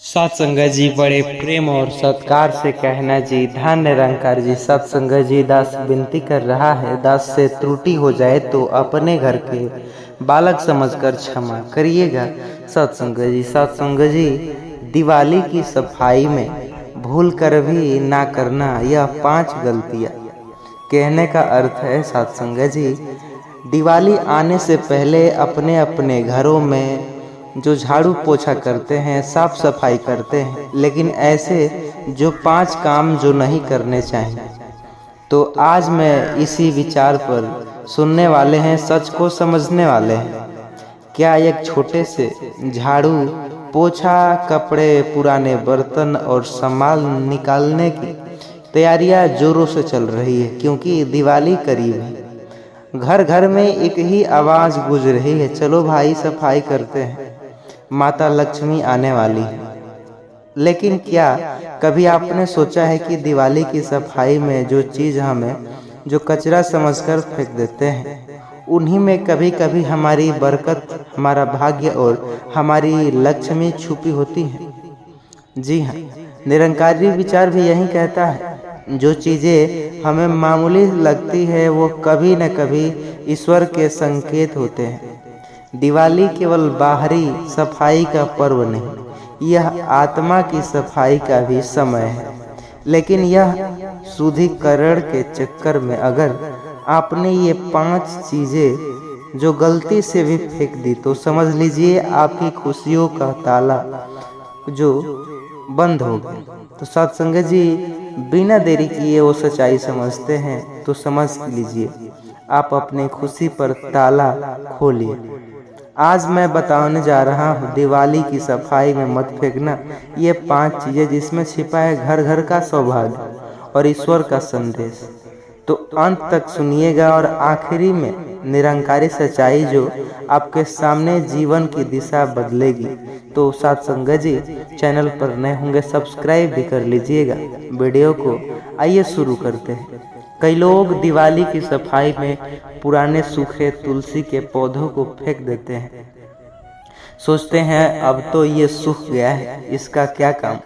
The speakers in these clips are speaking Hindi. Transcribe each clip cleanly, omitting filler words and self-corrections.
सत्संग जी बड़े प्रेम और सत्कार से कहना जी, धन निरंकार जी। सत्संग जी, दास विनती कर रहा है, दास से त्रुटि हो जाए तो अपने घर के बालक समझकर क्षमा करिएगा। सत्संग जी, दिवाली की सफाई में भूल कर भी ना करना, यह 5 गलतियाँ। कहने का अर्थ है सत्संग जी, दिवाली आने से पहले अपने अपने घरों में जो झाड़ू पोछा करते हैं, साफ सफाई करते हैं, लेकिन ऐसे जो 5 काम जो नहीं करने चाहिए। तो आज मैं इसी विचार पर सुनने वाले हैं, सच को समझने वाले हैं। क्या एक छोटे से झाड़ू पोछा, कपड़े, पुराने बर्तन और सामान निकालने की तैयारियां जोरों से चल रही है, क्योंकि दिवाली करीब है। घर घर में एक ही आवाज गूंज रही है, चलो भाई सफाई करते हैं, माता लक्ष्मी आने वाली है। लेकिन क्या कभी आपने सोचा है कि दिवाली की सफाई में जो चीज़ हमें जो कचरा समझकर फेंक देते हैं, उन्हीं में कभी कभी हमारी बरकत, हमारा भाग्य और हमारी लक्ष्मी छुपी होती है। जी हाँ, निरंकारी विचार भी यही कहता है, जो चीज़ें हमें मामूली लगती है वो कभी न कभी ईश्वर के संकेत होते हैं। दिवाली केवल बाहरी सफाई का पर्व नहीं, यह आत्मा की सफाई का भी समय है। लेकिन यह शुद्धिकरण के चक्कर में अगर आपने ये 5 चीज़ें जो गलती से भी फेंक दी, तो समझ लीजिए आपकी खुशियों का ताला जो बंद हो गया। तो सत्संग जी, बिना देरी किए वो सच्चाई समझते हैं, तो समझ लीजिए आप अपनी खुशी पर ताला खोलिए। आज मैं बताने जा रहा हूँ, दिवाली की सफाई में मत फेंकना ये 5 चीज़ें, जिसमें छिपा है घर घर का सौभाग्य और ईश्वर का संदेश। तो अंत तक सुनिएगा और आखिरी में निरंकारी सच्चाई जो आपके सामने जीवन की दिशा बदलेगी। तो सत्संग जी, चैनल पर नए होंगे सब्सक्राइब भी कर लीजिएगा वीडियो को। आइए शुरू करते हैं। कई लोग दिवाली की सफाई में पुराने सूखे तुलसी के पौधों को फेंक देते हैं। सोचते हैं अब तो ये सूख गया है, इसका क्या काम।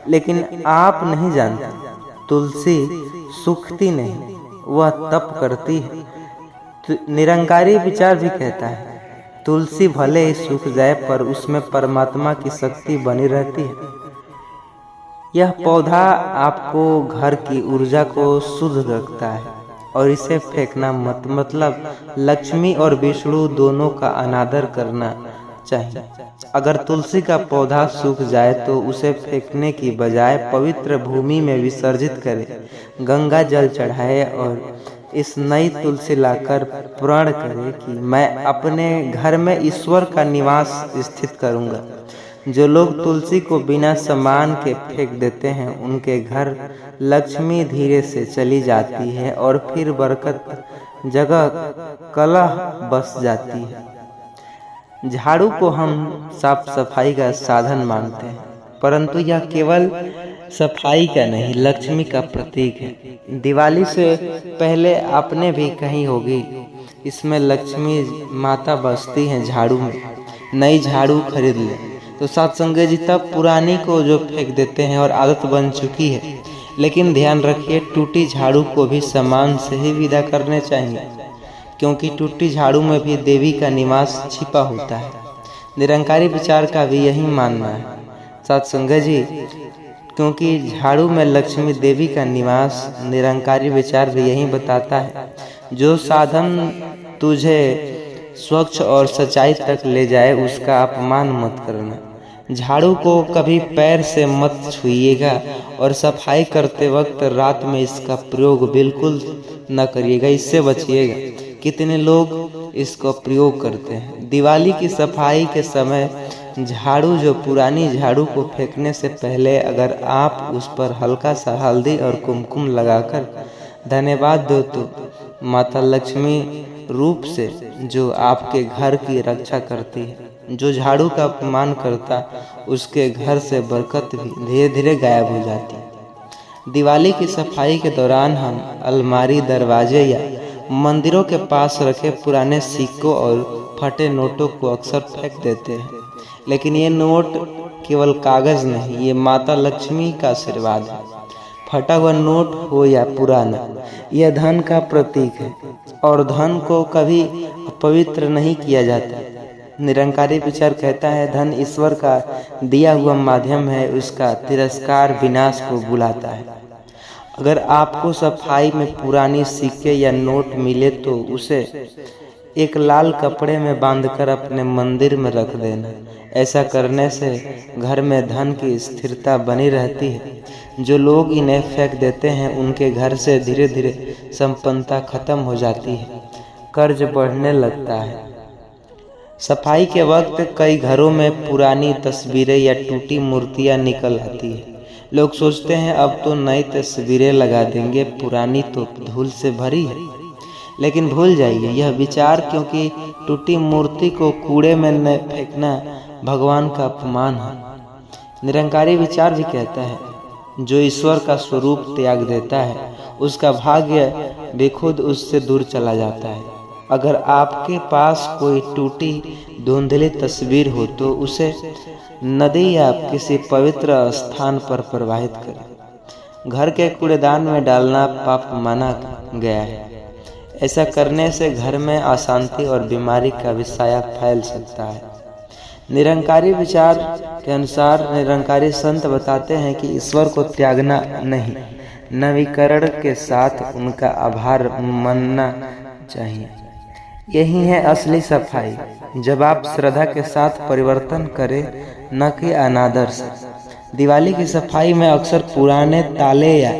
लेकिन आप नहीं जानते, तुलसी सूखती नहीं, वह तप करती है। तो निरंकारी विचार भी कहता है, तुलसी भले ही सूख जाए पर उसमें परमात्मा की शक्ति बनी रहती है। यह पौधा आपको घर की ऊर्जा को शुद्ध रखता है और इसे फेंकना मत, मतलब लक्ष्मी और विष्णु दोनों का अनादर करना चाहिए। अगर तुलसी का पौधा सूख जाए तो उसे फेंकने की बजाय पवित्र भूमि में विसर्जित करें, गंगा जल चढ़ाए और इस नई तुलसी लाकर प्रण करें कि मैं अपने घर में ईश्वर का निवास स्थित करूंगा। जो लोग तुलसी को बिना सम्मान के फेंक देते हैं, उनके घर लक्ष्मी धीरे से चली जाती है और फिर बरकत जगह कलह बस जाती है। झाड़ू को हम साफ सफाई का साधन मानते हैं, परंतु यह केवल सफाई का नहीं, लक्ष्मी का प्रतीक है। दिवाली से पहले आपने भी कही होगी, इसमें लक्ष्मी माता बसती हैं झाड़ू में, नई झाड़ू खरीद ले। तो सत्संग जी, तब पुरानी को जो फेंक देते हैं और आदत बन चुकी है। लेकिन ध्यान रखिए, टूटी झाड़ू को भी सम्मान से ही विदा करने चाहिए, क्योंकि टूटी झाड़ू में भी देवी का निवास छिपा होता है। निरंकारी विचार का भी यही मानना है सत्संग जी, क्योंकि झाड़ू में लक्ष्मी देवी का निवास। निरंकारी विचार भी यही बताता है, जो साधन तुझे स्वच्छ और सच्चाई तक ले जाए उसका अपमान मत करना। झाड़ू को कभी पैर से मत छुइएगा और सफाई करते वक्त रात में इसका प्रयोग बिल्कुल न करिएगा, इससे बचिएगा। कितने लोग इसको प्रयोग करते हैं। दिवाली की सफाई के समय झाड़ू, जो पुरानी झाड़ू को फेंकने से पहले अगर आप उस पर हल्का सा हल्दी और कुमकुम लगाकर धन्यवाद दो, तो माता लक्ष्मी रूप से जो आपके घर की रक्षा करती है। जो झाड़ू का अपमान करता, उसके घर से बरकत भी धीरे धीरे गायब हो जाती। दिवाली की सफाई के दौरान हम अलमारी, दरवाजे या मंदिरों के पास रखे पुराने सिक्कों और फटे नोटों को अक्सर फेंक देते हैं। लेकिन ये नोट केवल कागज नहीं, ये माता लक्ष्मी का आशीर्वाद है। फटा हुआ नोट हो या पुराना, यह धन का प्रतीक है और धन को कभी पवित्र नहीं किया जाता। निरंकारी विचार कहता है धन ईश्वर का दिया हुआ माध्यम है, उसका तिरस्कार विनाश को बुलाता है। अगर आपको सफाई में पुरानी सिक्के या नोट मिले तो उसे एक लाल कपड़े में बांधकर अपने मंदिर में रख देना। ऐसा करने से घर में धन की स्थिरता बनी रहती है। जो लोग इन्हें फेंक देते हैं उनके घर से धीरे धीरे संपन्नता खत्म हो जाती है, कर्ज बढ़ने लगता है। सफाई के वक्त कई घरों में पुरानी तस्वीरें या टूटी मूर्तियां निकल आती है। लोग सोचते हैं अब तो नई तस्वीरें लगा देंगे, पुरानी तो धूल से भरी है। लेकिन भूल जाइए यह विचार, क्योंकि टूटी मूर्ति को कूड़े में न फेंकना भगवान का अपमान है। निरंकारी विचार भी कहता है जो ईश्वर का स्वरूप त्याग देता है उसका भाग्य भी खुद उससे दूर चला जाता है। अगर आपके पास कोई टूटी धुंधली तस्वीर हो तो उसे नदी या किसी पवित्र स्थान पर प्रवाहित करें। घर के कूड़ेदान में डालना पाप माना गया है। ऐसा करने से घर में अशांति और बीमारी का भी साया फैल सकता है। निरंकारी विचार के अनुसार निरंकारी संत बताते हैं कि ईश्वर को त्यागना नहीं, नवीकरण के साथ उनका आभार मानना चाहिए। यही है असली सफाई, जब आप श्रद्धा के साथ परिवर्तन करें, न कि अनादर से। दिवाली की सफाई में अक्सर पुराने ताले या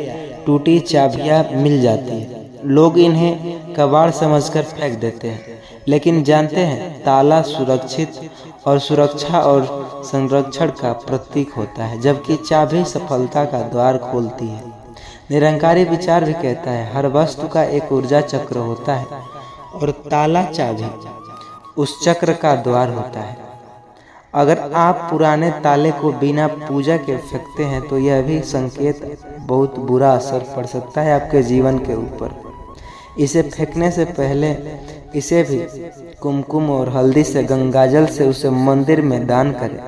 टूटी चाबियां मिल जाती है। लोग इन्हें कबाड़ समझकर फेंक देते हैं, लेकिन जानते हैं ताला सुरक्षित और सुरक्षा और संरक्षण का प्रतीक होता है, जबकि चाबी सफलता का द्वार खोलती है। निरंकारी विचार भी कहता है हर वस्तु का एक ऊर्जा चक्र होता है और ताला चाबी उस चक्र का द्वार होता है। अगर आप पुराने ताले को बिना पूजा के फेंकते हैं तो यह भी संकेत बहुत बुरा असर पड़ सकता है आपके जीवन के ऊपर। इसे फेंकने से पहले इसे भी कुमकुम और हल्दी से गंगाजल से उसे मंदिर में दान करें।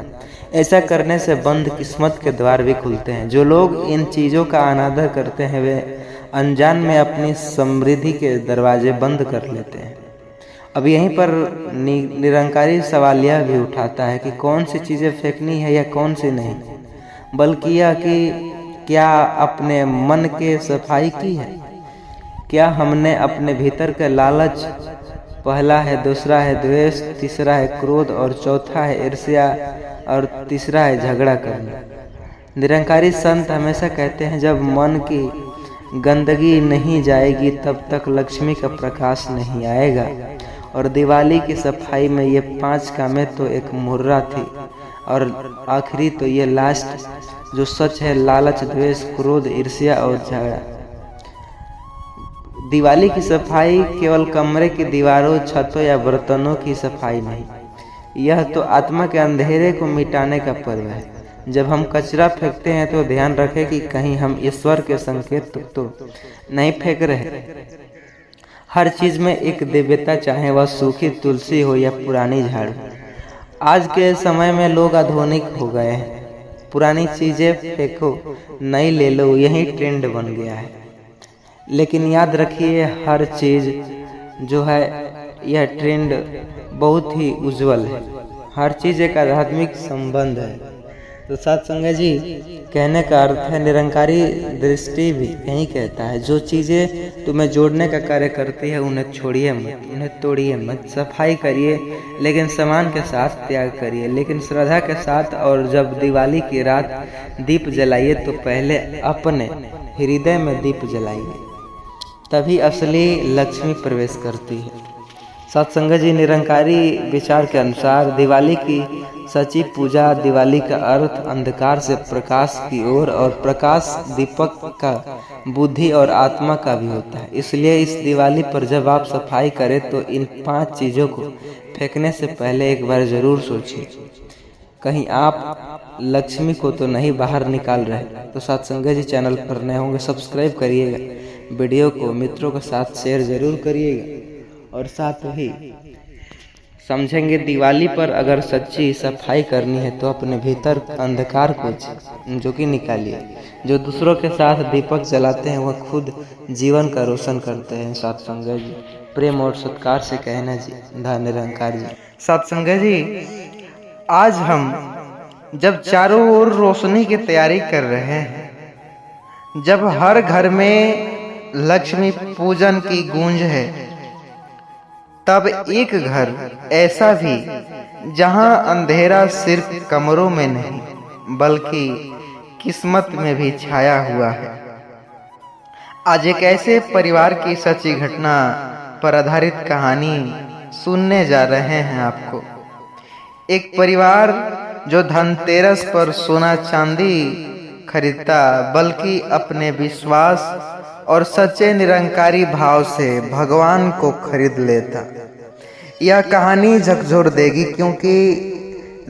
ऐसा करने से बंद किस्मत के द्वार भी खुलते हैं। जो लोग इन चीज़ों का अनादर करते हैं वे अनजान में अपनी समृद्धि के दरवाजे बंद कर लेते हैं। अब यहीं पर निरंकारी सवाल यह भी उठाता है कि कौन सी चीज़ें फेंकनी है या कौन सी नहीं, बल्कि यह कि क्या अपने मन के सफाई की है। क्या हमने अपने भीतर के लालच, पहला है, दूसरा है द्वेष, तीसरा है क्रोध और चौथा है ईर्ष्या और तीसरा है झगड़ा करना। निरंकारी संत हमेशा कहते हैं जब मन की गंदगी नहीं जाएगी तब तक लक्ष्मी का प्रकाश नहीं आएगा। और दिवाली की सफाई में ये 5 कामें तो एक मुर्रा थी और आखिरी तो ये लास्ट जो सच है, लालच, द्वेष, क्रोध, ईर्ष्या और झगड़ा। दिवाली की सफाई केवल कमरे की दीवारों, छतों या बर्तनों की सफाई नहीं, यह तो आत्मा के अंधेरे को मिटाने का पर्व है। जब हम कचरा फेंकते हैं तो ध्यान रखें कि कहीं हम ईश्वर के संकेत तो नहीं फेंक रहे। हर चीज में एक दिव्यता, चाहे वह सूखी तुलसी हो या पुरानी झाड़ू। आज के समय में लोग आधुनिक हो गए हैं, पुरानी चीजें फेंको, नई ले लो, यही ट्रेंड बन गया है। लेकिन याद रखिए हर चीज जो है यह ट्रेंड बहुत ही उज्जवल है। हर चीज एक आध्यात्मिक संबंध है। तो साथ संगत जी, कहने का अर्थ है निरंकारी दृष्टि भी यही कहता है जो चीज़ें तुम्हें जोड़ने का कार्य करती है उन्हें छोड़िए मत, उन्हें तोड़िए मत। सफाई करिए लेकिन सम्मान के साथ त्याग करिए, लेकिन श्रद्धा के साथ। और जब दिवाली की रात दीप जलाइए तो पहले अपने हृदय में दीप जलाइए, तभी असली लक्ष्मी प्रवेश करती है। सत्संग जी, निरंकारी विचार के अनुसार दिवाली की सच्ची पूजा, दिवाली का अर्थ अंधकार से प्रकाश की ओर और प्रकाश दीपक का बुद्धि और आत्मा का भी होता है। इसलिए इस दिवाली पर जब आप सफाई करें तो इन 5 चीज़ों को फेंकने से पहले एक बार जरूर सोचिए कहीं आप लक्ष्मी को तो नहीं बाहर निकाल रहे। तो सत्संग जी, चैनल पर नए होंगे सब्सक्राइब करिएगा, वीडियो को मित्रों के साथ शेयर जरूर करिएगा और साथ ही समझेंगे दिवाली पर अगर सच्ची सफाई करनी है तो अपने भीतर अंधकार को जो कि निकालिए। जो दूसरों के साथ दीपक जलाते हैं वह खुद जीवन का रोशन करते हैं। सत्संगत जी, प्रेम और सत्कार से कहना जी, धन निरंकार जी। सत्संगत जी, आज हम जब चारों ओर रोशनी की तैयारी कर रहे हैं, जब हर घर में लक्ष्मी पूजन की गूंज है, तब एक घर ऐसा भी जहां अंधेरा सिर्फ कमरों में नहीं बल्कि किस्मत में भी छाया हुआ है। आज एक ऐसे परिवार की सच्ची घटना पर आधारित कहानी सुनने जा रहे हैं आपको। एक परिवार जो धनतेरस पर सोना चांदी खरीदता बल्कि अपने विश्वास और सच्चे निरंकारी भाव से भगवान को खरीद लेता। यह कहानी झकझोर देगी क्योंकि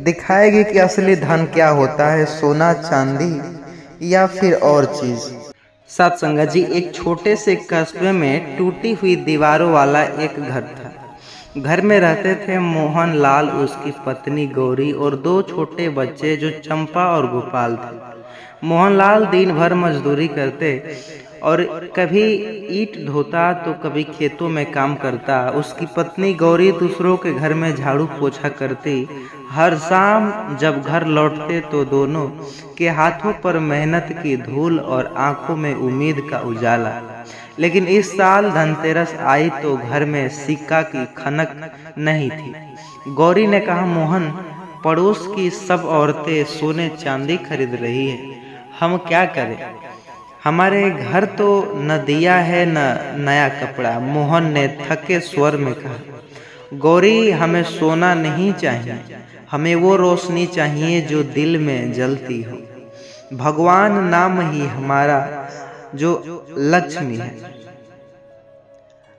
दिखाएगी कि असली धन क्या होता है, सोना चांदी या फिर और चीज। सत्संगत जी, एक छोटे से कस्बे में टूटी हुई दीवारों वाला एक घर था। घर में रहते थे मोहन लाल, उसकी पत्नी गौरी और दो छोटे बच्चे जो चंपा और गोपाल थे। मोहनलाल दिन भर मजदूरी करते और कभी ईंट ढोता तो कभी खेतों में काम करता। उसकी पत्नी गौरी दूसरों के घर में झाड़ू पोछा करती। हर शाम जब घर लौटते तो दोनों के हाथों पर मेहनत की धूल और आंखों में उम्मीद का उजाला। लेकिन इस साल धनतेरस आई तो घर में सिक्का की खनक नहीं थी। गौरी ने कहा, मोहन, पड़ोस की सब औरतें सोने चांदी खरीद रही है, हम क्या करें? हमारे घर तो न दिया है न नया कपड़ा। मोहन ने थके स्वर में कहा, गौरी, हमें सोना नहीं चाहिए, हमें वो रोशनी चाहिए जो दिल में जलती हो। भगवान नाम ही हमारा जो लक्ष्मी है।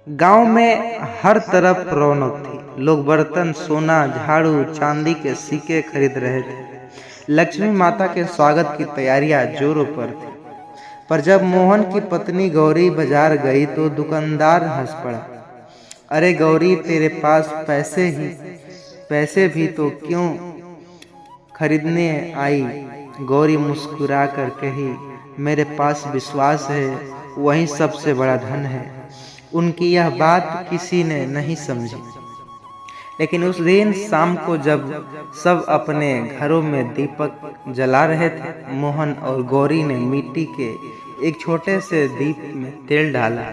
गांव में हर तरफ रौनक थी। लोग बर्तन, सोना, झाड़ू, चांदी के सिक्के खरीद रहे थे। लक्ष्मी माता के स्वागत की तैयारियां जोरों पर थी। पर जब मोहन की पत्नी गौरी बाजार गई तो दुकानदार हंस पड़ा। अरे गौरी, तेरे पास पैसे भी तो क्यों खरीदने आई? गौरी मुस्कुरा कर कही, मेरे पास विश्वास है, वही सबसे बड़ा धन है। उनकी यह बात किसी ने नहीं समझी। लेकिन उस दिन शाम को जब सब अपने घरों में दीपक जला रहे थे, मोहन और गौरी ने मिट्टी के एक छोटे से दीप में तेल डाला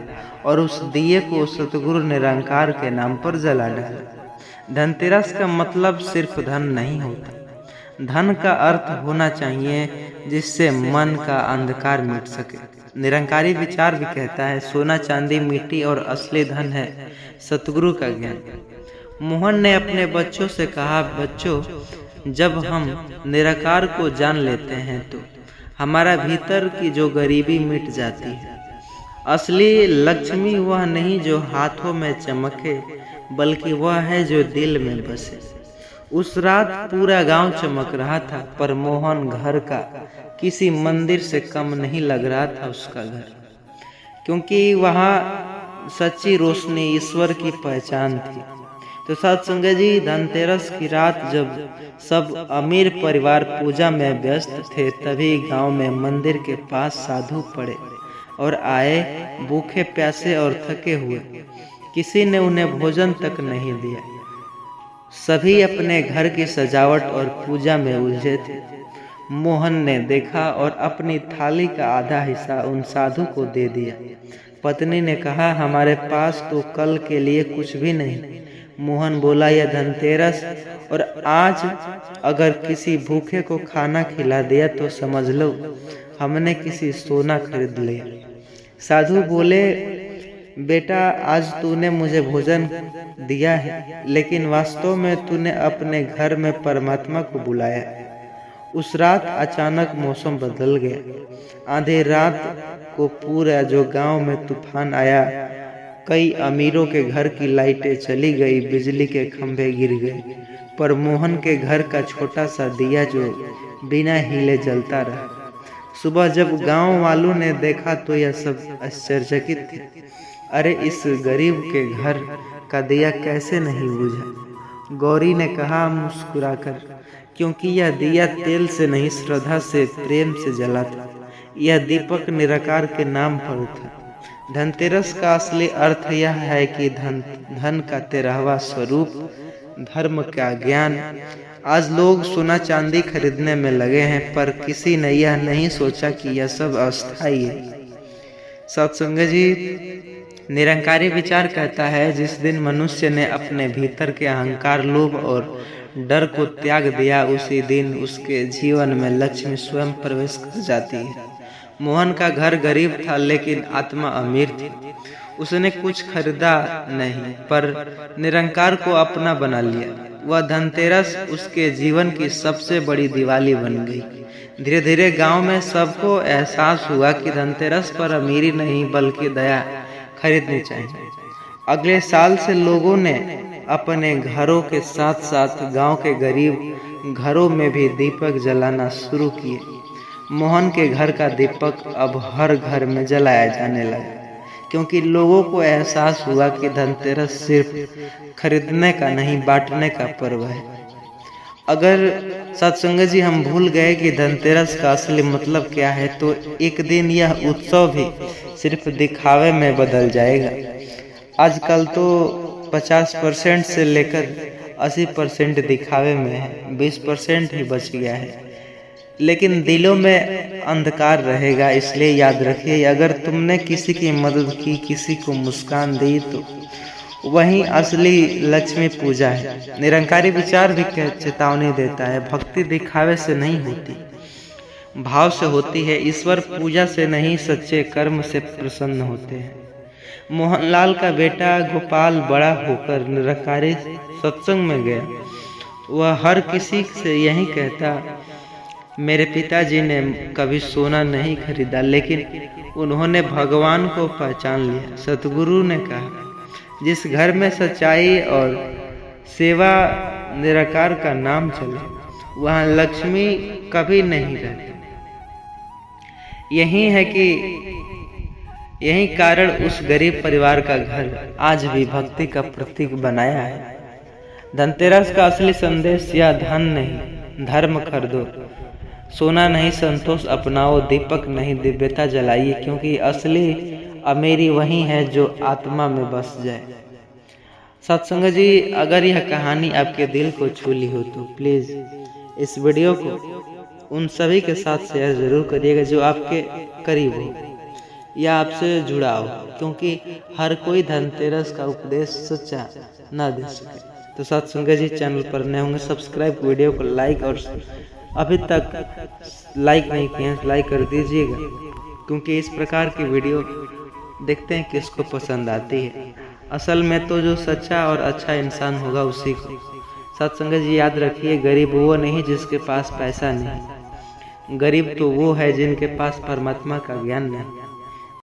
और उस दिए को सतगुरु निरंकार के नाम पर जला डाला। धनतेरस का मतलब सिर्फ धन नहीं होता। धन का अर्थ होना चाहिए जिससे मन का अंधकार मिट सके। निरंकारी विचार भी कहता है, सोना चांदी मिट्टी और असली धन है सतगुरु का ज्ञान। मोहन ने अपने बच्चों से कहा, बच्चों, जब हम निराकार को जान लेते हैं तो हमारा भीतर की जो गरीबी मिट जाती है। असली लक्ष्मी वह नहीं जो हाथों में चमके, बल्कि वह है जो दिल में बसे। उस रात पूरा गांव चमक रहा था, पर मोहन घर का किसी मंदिर से कम नहीं लग रहा था उसका घर, क्योंकि वहाँ सच्ची रोशनी ईश्वर की पहचान थी। तो सत्संगत जी, धनतेरस की रात जब सब अमीर परिवार पूजा में व्यस्त थे, तभी गांव में मंदिर के पास साधु पड़े और आए, भूखे प्यासे और थके हुए। किसी ने उन्हें भोजन तक नहीं दिया। सभी अपने घर की सजावट और पूजा में उलझे थे। मोहन ने देखा और अपनी थाली का आधा हिस्सा उन साधु को दे दिया। पत्नी ने कहा, हमारे पास तो कल के लिए कुछ भी नहीं। मोहन बोला, यह धनतेरस और आज अगर किसी भूखे को खाना खिला दिया तो समझ लो हमने किसी सोना खरीद लिया। साधु बोले, बेटा, आज तूने मुझे भोजन दिया है, लेकिन वास्तव में तूने अपने घर में परमात्मा को बुलाया। उस रात अचानक मौसम बदल गया। आधे रात को पूरा जो गांव में तूफान आया। कई अमीरों के घर की लाइटें चली गई, बिजली के खंभे गिर गए, पर मोहन के घर का छोटा सा दिया जो बिना हिले जलता रहा। सुबह जब गांव वालों ने देखा तो यह सब आश्चर्यचकित थे। अरे, इस गरीब के घर का दिया कैसे नहीं बुझा? गौरी ने कहा मुस्कुराकर, क्योंकि यह दिया तेल से नहीं श्रद्धा से प्रेम से जला था। यह दीपक निराकार के नाम पर था। धनतेरस का असली अर्थ यह है कि धन का 13वां स्वरूप धर्म का ज्ञान। आज लोग सोना चांदी खरीदने में लगे हैं, पर किसी ने यह नहीं सोचा कि यह सब अस्थायी है। सत्संग जी, निरंकारी विचार कहता है, जिस दिन मनुष्य ने अपने भीतर के अहंकार, लोभ और डर को त्याग दिया, उसी दिन उसके जीवन में लक्ष्मी स्वयं प्रवेश कर जाती है। मोहन का घर गरीब था, लेकिन आत्मा अमीर थी। उसने कुछ खरीदा नहीं, पर निरंकार को अपना बना लिया। वह धनतेरस उसके जीवन की सबसे बड़ी दिवाली बन गई। धीरे धीरे गांव में सबको एहसास हुआ कि धनतेरस पर अमीरी नहीं बल्कि दया खरीदनी चाहिए। अगले साल से लोगों ने अपने घरों के साथ साथ गांव के गरीब घरों में भी दीपक जलाना शुरू किए। मोहन के घर का दीपक अब हर घर में जलाया जाने लगा, क्योंकि लोगों को एहसास हुआ कि धनतेरस सिर्फ खरीदने का नहीं, बांटने का पर्व है। अगर सत्संग जी हम भूल गए कि धनतेरस का असली मतलब क्या है, तो एक दिन यह उत्सव भी सिर्फ दिखावे में बदल जाएगा। आजकल तो 50% से लेकर 80% दिखावे में है, 20% ही बच गया है, लेकिन दिलों में अंधकार रहेगा। इसलिए याद रखिए, अगर तुमने किसी की मदद की, किसी को मुस्कान दी, तो वही असली लक्ष्मी पूजा है। निरंकारी विचार भी चेतावनी देता है, भक्ति दिखावे से नहीं होती, भाव से होती है। ईश्वर पूजा से नहीं, सच्चे कर्म से प्रसन्न होते हैं। मोहनलाल का बेटा गोपाल बड़ा होकर निरंकारी सत्संग में गया। वह हर किसी से यही कहता, मेरे पिताजी ने कभी सोना नहीं खरीदा, लेकिन उन्होंने भगवान को पहचान लिया। सतगुरु ने कहा, जिस घर में सच्चाई और सेवा निराकार का नाम चले, वहाँ लक्ष्मी कभी नहीं रहती। यही कारण उस गरीब परिवार का घर आज भी भक्ति का प्रतीक बनाया है। धनतेरस का असली संदेश यह, धन नहीं धर्म खरीदो, सोना नहीं संतोष अपनाओ, दीपक नहीं दिव्यता जलाइए, क्योंकि असली अमीरी वही है जो आत्मा में बस जाए। सत्संग जी, अगर यह कहानी आपके दिल को छू ली हो तो प्लीज़ इस वीडियो को उन सभी के साथ शेयर ज़रूर करिएगा जो आपके करीब हो या आपसे जुड़ा हो, क्योंकि हर कोई धनतेरस का उपदेश सच्चा ना दे सके। तो सत्संग जी, चैनल पर नए होंगे सब्सक्राइब, वीडियो को लाइक, और अभी तक लाइक नहीं किए हैं लाइक कर दीजिएगा, क्योंकि इस प्रकार की वीडियो देखते हैं किसको पसंद आती है। असल में तो जो सच्चा और अच्छा इंसान होगा उसी को। सत्संग जी, याद रखिए, गरीब वो नहीं जिसके पास पैसा नहीं, गरीब तो वो है जिनके पास परमात्मा का ज्ञान नहीं।